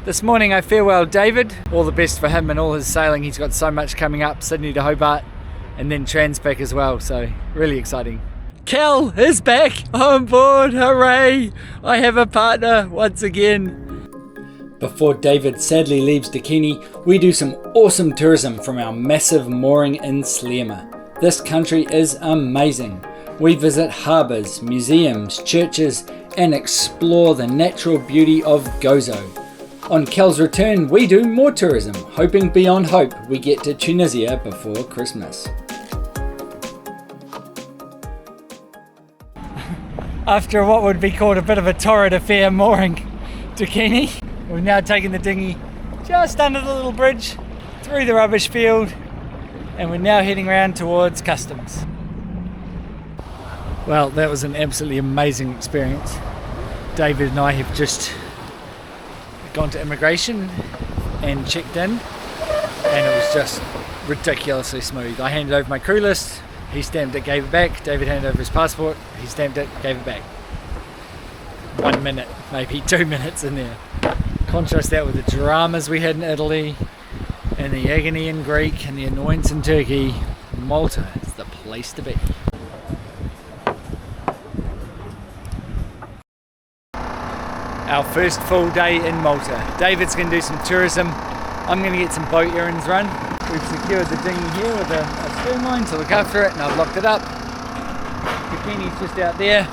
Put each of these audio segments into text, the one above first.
This morning I farewelled David. All the best for him and all his sailing. He's got so much coming up, Sydney to Hobart and then Transpac as well, so really exciting. Kel is back on board, hooray! I have a partner once again. Before David sadly leaves Dakini, we do some awesome tourism from our massive mooring in Sliema. This country is amazing. We visit harbours, museums, churches and explore the natural beauty of Gozo. On Kel's return, we do more tourism, hoping beyond hope we get to Tunisia before Christmas. After what would be called a bit of a torrid affair mooring Dakini, we've now taken the dinghy just under the little bridge, through the rubbish field, and we're now heading around towards customs. Well, that was an absolutely amazing experience. David and I have just gone to immigration and checked in, and it was just ridiculously smooth. I handed over my crew list, he stamped it, gave it back. David handed over his passport, he stamped it, gave it back. 1 minute, maybe 2 minutes in there. Contrast that with the dramas we had in Italy, and the agony in Greek, and the annoyance in Turkey. Malta is the place to be. Our first full day in Malta. David's going to do some tourism. I'm going to get some boat errands run. We've secured the dinghy here with a stern line to look after it, and I've locked it up. Dakini's just out there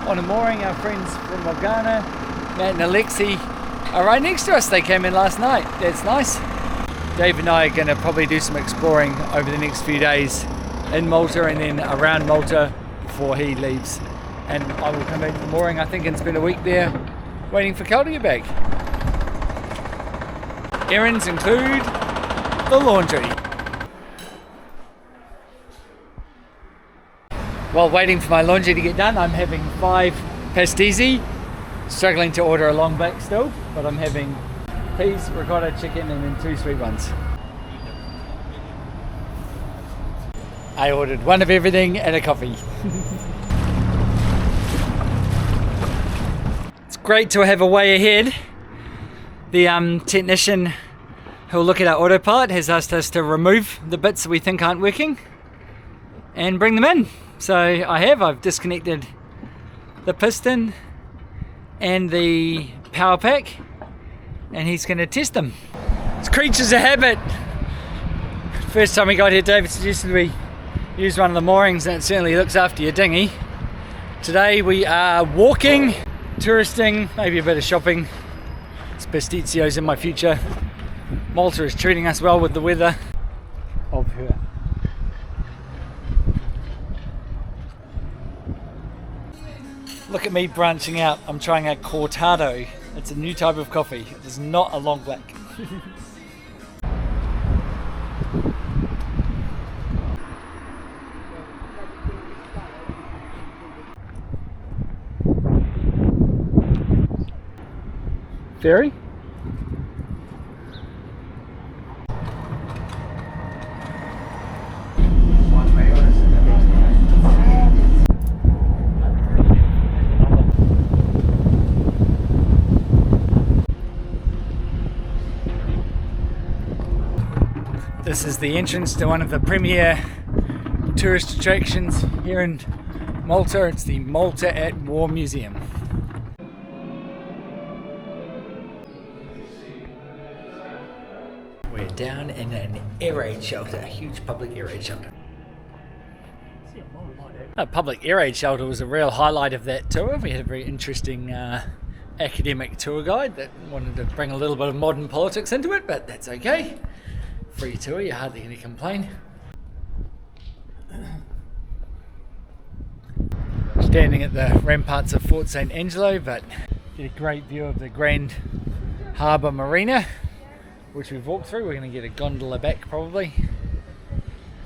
on a mooring. Our friends from Morgana, Matt and Alexi, are right next to us. They came in last night. That's nice. David and I are going to probably do some exploring over the next few days in Malta and then around Malta before he leaves. And I will come back to the mooring, I think, and spend a week there waiting for Kel to get back. Errands include the laundry. While waiting for my laundry to get done, I'm having 5 pastéis. Struggling to order a long black still, but I'm having peas, ricotta, chicken and then 2 sweet ones. I ordered one of everything and a coffee. Great to have a way ahead. The technician who'll look at our autopilot has asked us to remove the bits that we think aren't working and bring them in. So I've disconnected the piston and the power pack, and he's going to test them. It's creatures of habit. First time we got here, David suggested we use one of the moorings, and it certainly looks after your dinghy. Today we are walking, touristing, maybe a bit of shopping. It's pasticcios in my future. Malta is treating us well with the weather of her. Look at me branching out. I'm trying a cortado. It's a new type of coffee. It is not a long black. Ferry? This is the entrance to one of the premier tourist attractions here in Malta. It's the Malta at War Museum. We're down in an air raid shelter, a huge public air raid shelter. A public air raid shelter was a real highlight of that tour. We had a very interesting academic tour guide that wanted to bring a little bit of modern politics into it, but that's okay. Free tour, you're hardly going to complain. Standing at the ramparts of Fort St. Angelo, but get a great view of the grand Harbour marina, which we've walked through. We're going to get a gondola back probably.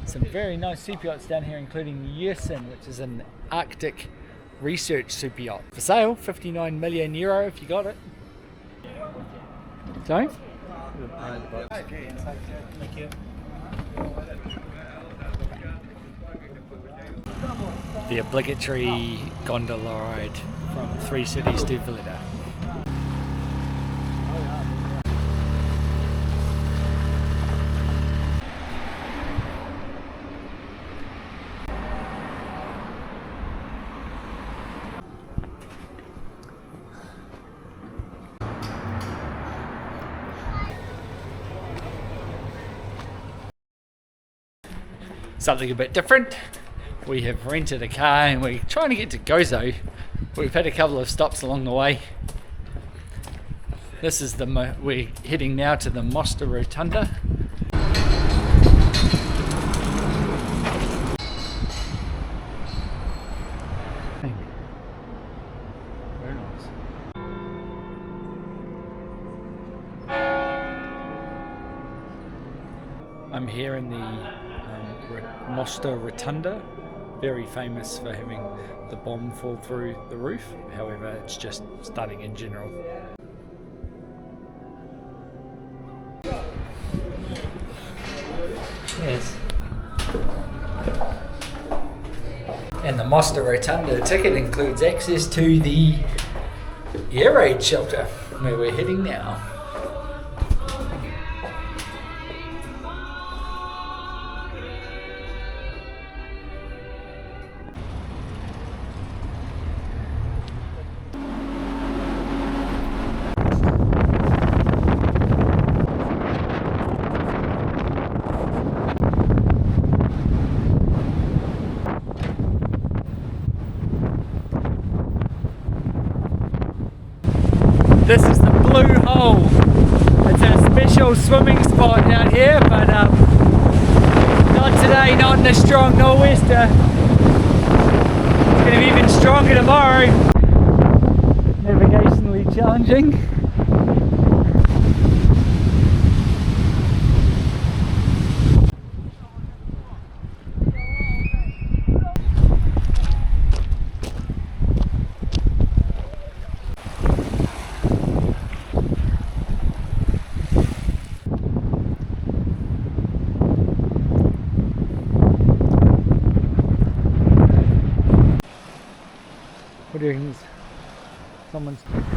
Some very nice super yachts down here, including Yersin, which is an Arctic research super yacht. For sale, 59 million euro if you got it. Sorry? Thank you. The obligatory gondola ride from 3 cities to Valetta. something a bit different. We have rented a car and we're trying to get to Gozo. We've had a couple of stops along the way. This is we're heading now to the Mosta Rotunda. Very nice. I'm here in the Mosta Rotunda, very famous for having the bomb fall through the roof. However, it's just stunning in general. Yes. And the Mosta Rotunda ticket includes access to the air raid shelter, where we're heading now. This is the Blue Hole. It's our special swimming spot out here, but not today, not in a strong nor'wester. It's going to be even stronger tomorrow. Navigationally challenging.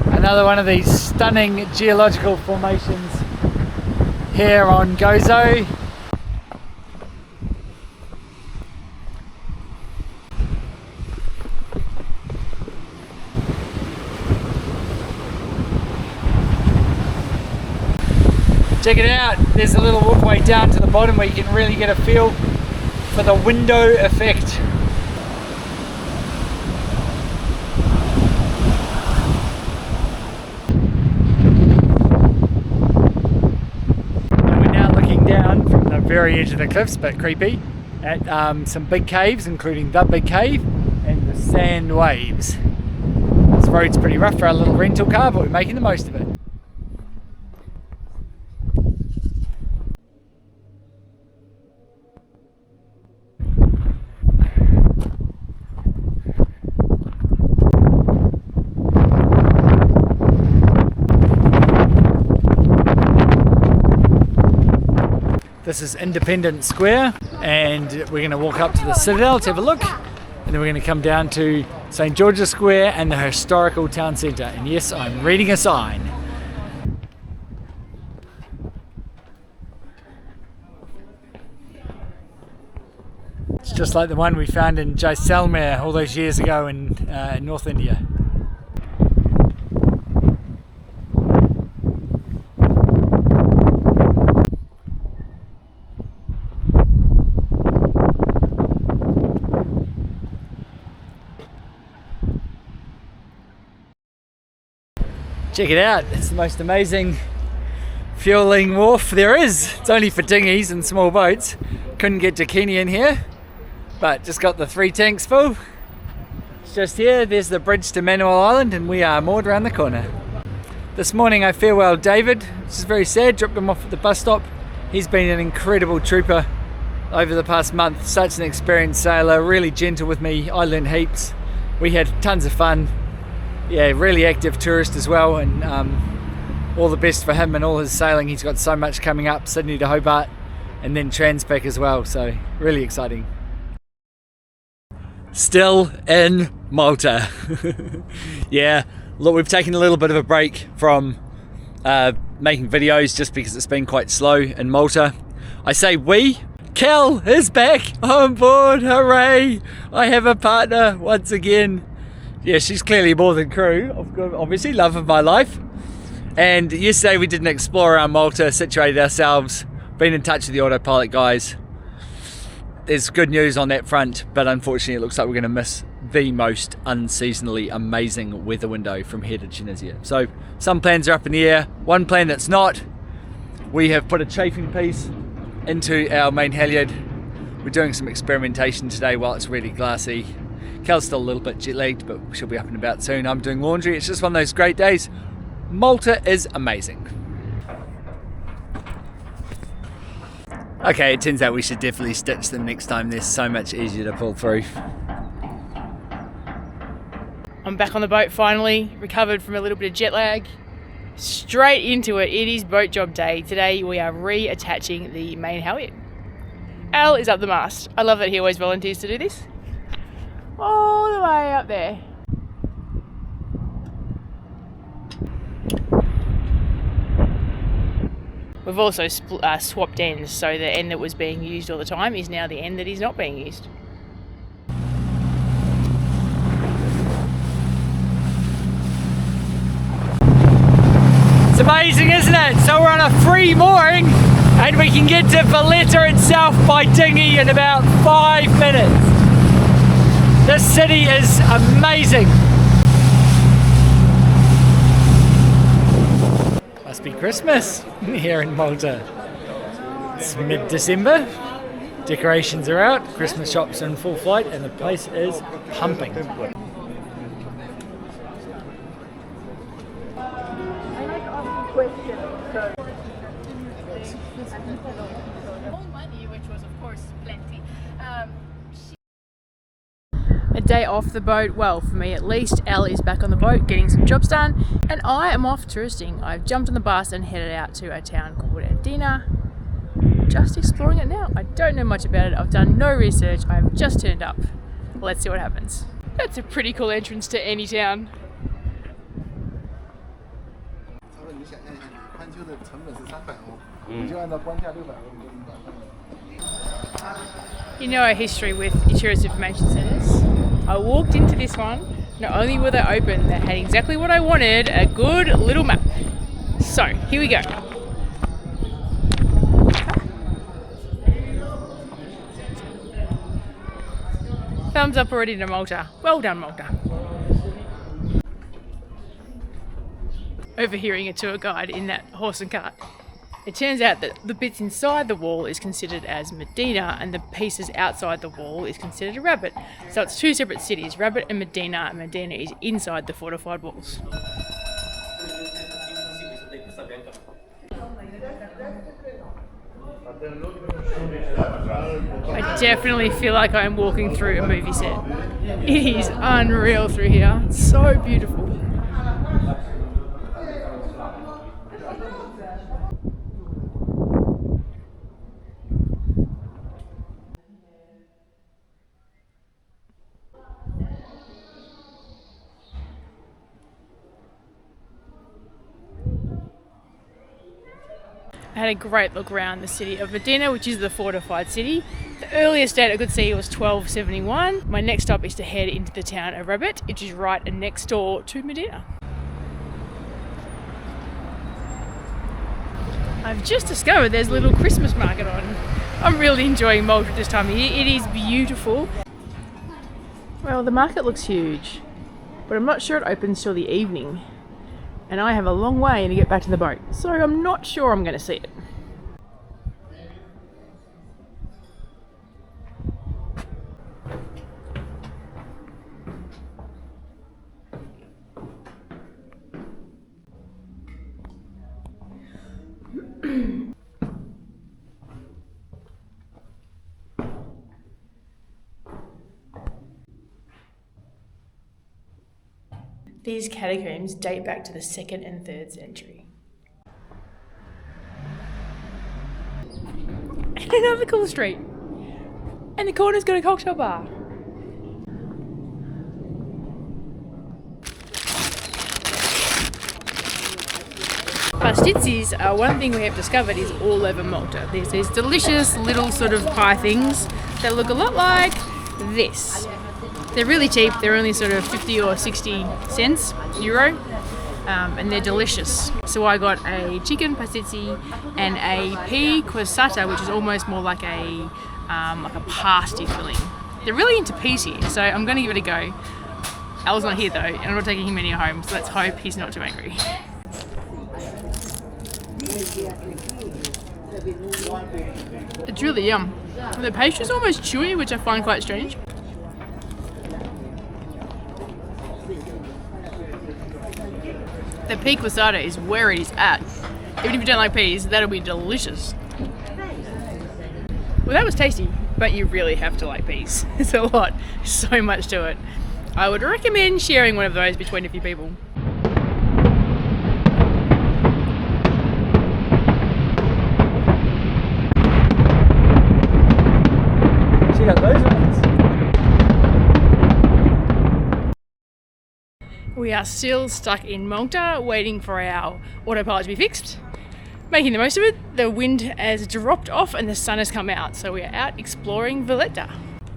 Another one of these stunning geological formations here on Gozo. Check it out, there's a little walkway down to the bottom where you can really get a feel for the window effect. Very edge of the cliffs, but creepy, at some big caves, including the Big Cave and the Sand Waves. This road's pretty rough for our little rental car, but we're making the most of it. This is Independence Square, and we're going to walk up to the Citadel to have a look, and then we're going to come down to St. George's Square and the historical town centre. And yes, I'm reading a sign. It's just like the one we found in Jaisalmer all those years ago in North India. Check it out, it's the most amazing fueling wharf there is. It's only for dinghies and small boats. Couldn't get Dakini in here, but just got the 3 tanks full. It's just here, there's the bridge to Manuel Island, and we are moored around the corner. This morning I farewelled David, which is very sad, dropped him off at the bus stop. He's been an incredible trooper over the past month, such an experienced sailor, really gentle with me. I learned heaps. We had tons of fun. Yeah, really active tourist as well, and all the best for him and all his sailing. He's got so much coming up, Sydney to Hobart and then Transpac as well, so really exciting. Still in Malta. Yeah, look, we've taken a little bit of a break from making videos just because it's been quite slow in Malta. I say we. Kel is back on board, hooray! I have a partner once again. Yeah, she's clearly more than crew, obviously, love of my life. And yesterday we did an explore around Malta, situated ourselves, been in touch with the autopilot guys. there's good news on that front, but unfortunately it looks like we're going to miss the most unseasonally amazing weather window from here to Tunisia. So some plans are up in the air. One plan that's not, we have put a chafing piece into our main halyard. We're doing some experimentation today while it's really glassy. Kel's still a little bit jet lagged, but she'll be up and about soon. I'm doing laundry. It's just one of those great days. Malta is amazing. Okay, it turns out we should definitely stitch them next time. They're so much easier to pull through. I'm back on the boat finally, recovered from a little bit of jet lag. Straight into it. It is boat job day. Today we are reattaching the main halyard. Al is up the mast. I love that he always volunteers to do this. All the way up there. We've also swapped ends, so the end that was being used all the time is now the end that is not being used. It's amazing, isn't it? So we're on a free mooring and we can get to Valetta itself by dinghy in about 5 minutes. This city is amazing. Must be Christmas here in Malta. It's mid-December, decorations are out, Christmas shops are in full flight and the place is pumping. A day off the boat, well, for me at least. Elle is back on the boat getting some jobs done, and I am off touristing. I've jumped on the bus and headed out to a town called Dakini. Just exploring it now. I don't know much about it. I've done no research. I've just turned up. Let's see what happens. That's a pretty cool entrance to any town. You know our history with tourist information centres. I walked into this one, not only were they open, they had exactly what I wanted, a good little map. So, here we go. Thumbs up already to Malta. Well done, Malta. Overhearing a tour guide in that horse and cart. It turns out that the bits inside the wall is considered as Medina and the pieces outside the wall is considered a Rabat. So it's two separate cities, Rabat and Medina is inside the fortified walls. I definitely feel like I'm walking through a movie set. It is unreal through here. It's so beautiful. I had a great look around the city of Medina, which is the fortified city. The earliest date I could see was 1271. My next stop is to head into the town of Rabat, which is right next door to Medina. I've just discovered there's a little Christmas market on. I'm really enjoying Malta this time of year. It is beautiful. Well, the market looks huge, but I'm not sure it opens till the evening. And I have a long way to get back to the boat, so I'm not sure I'm going to see it. These catacombs date back to the 2nd and 3rd century. And another cool street. And the corner's got a cocktail bar. Pastéis are one thing we have discovered is all over Malta. There's these delicious little sort of pie things that look a lot like this. They're really cheap, they're only sort of 50 or 60 cents, euro, and they're delicious. So I got a chicken pastéis and a pea cosata, which is almost more like a like a pasty filling. They're really into peas here, so I'm going to give it a go. Al's not here though, and I'm not taking him anywhere home, so let's hope he's not too angry. It's really yum. The pastry's almost chewy, which I find quite strange. The pea quesada is where it is at. Even if you don't like peas, that'll be delicious. Well, that was tasty, but you really have to like peas. It's a lot, so much to it. I would recommend sharing one of those between a few people. Check out those ones. We are still stuck in Malta, waiting for our autopilot to be fixed. Making the most of it. The wind has dropped off and the sun has come out, so we are out exploring Valetta.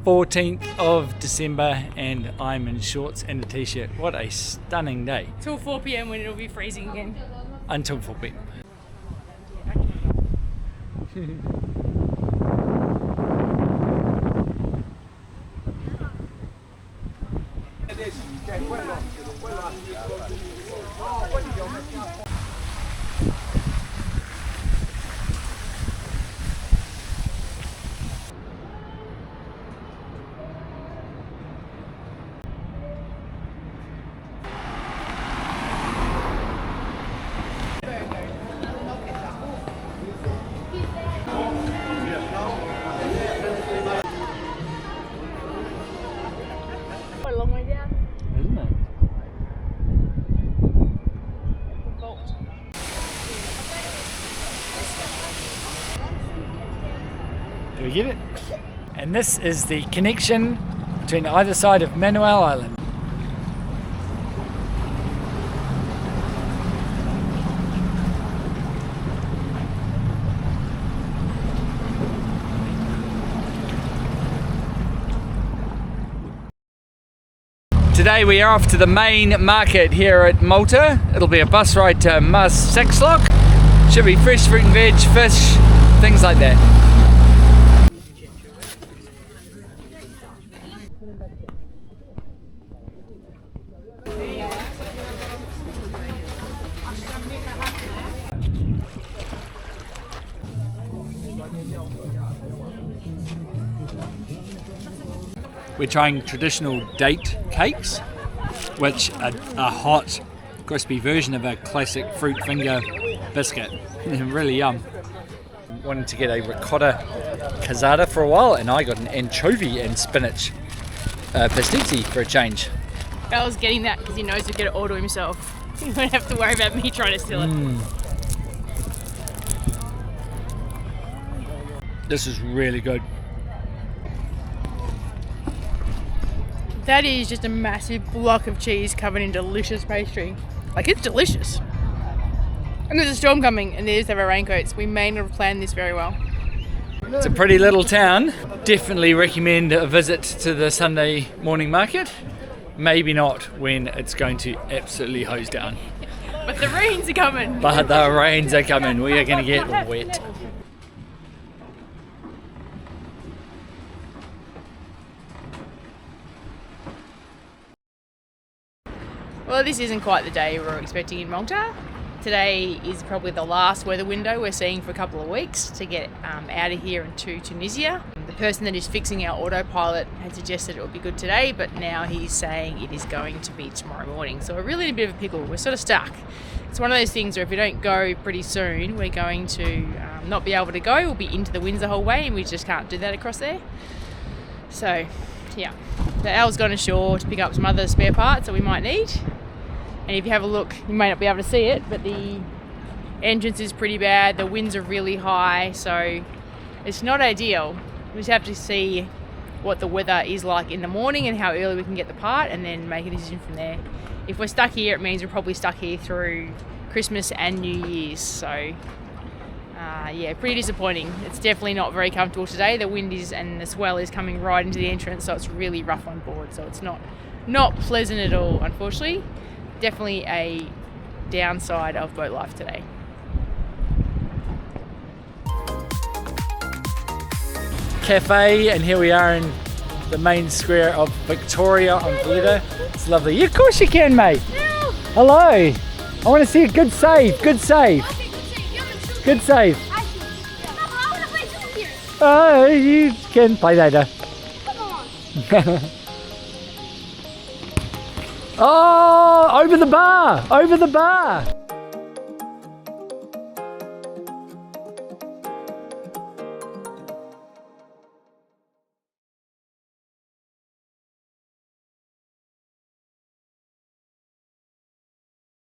14th of December and I'm in shorts and a t-shirt. What a stunning day. Till 4 p.m. when it'll be freezing again. Until 4 p.m. Quite a long way down. Isn't it? Do we get it? And this is the connection between either side of Manuel Island. Today we are off to the main market here at Malta. It'll be a bus ride to Marsamxett. Should be fresh fruit and veg, fish, things like that. We're trying traditional date cakes, which are a hot, crispy version of a classic fruit finger biscuit. Really yum. Wanted to get a ricotta casata for a while, and I got an anchovy and spinach pasticci for a change. Al's getting that because he knows he'll get it all to himself. He won't have to worry about me trying to steal it. This is really good. That is just a massive block of cheese covered in delicious pastry. Like, it's delicious. And there's a storm coming and they just have our raincoats. We may not have planned this very well. It's a pretty little town. Definitely recommend a visit to the Sunday morning market. Maybe not when it's going to absolutely hose down. But the rains are coming. But the rains are coming. We are going to get wet. Well, this isn't quite the day we were expecting in Malta. Today is probably the last weather window we're seeing for a couple of weeks to get out of here and to Tunisia. The person that is fixing our autopilot had suggested it would be good today, but now he's saying it is going to be tomorrow morning. So we're really in a bit of a pickle. We're sort of stuck. It's one of those things where if we don't go pretty soon, we're going to not be able to go. We'll be into the winds the whole way, and we just can't do that across there. So, yeah. So Al's gone ashore to pick up some other spare parts that we might need. And if you have a look, you may not be able to see it, but the entrance is pretty bad. The winds are really high, so it's not ideal. We just have to see what the weather is like in the morning and how early we can get the part, and then make a decision from there. If we're stuck here, it means we're probably stuck here through Christmas and New Year's. So, yeah, pretty disappointing. It's definitely not very comfortable today. The wind is, and the swell is coming right into the entrance, so it's really rough on board. So it's not pleasant at all, unfortunately. Definitely a downside of boat life today. cafe, and here we are in the main square of Victoria on Valetta. It's lovely. Yeah, of course you can, mate. No. Hello. I want to see a good save. Good save. Okay, Good save. No, but I want to play too here. Oh, you can play later. Come on. Oh, over the bar. Over the bar.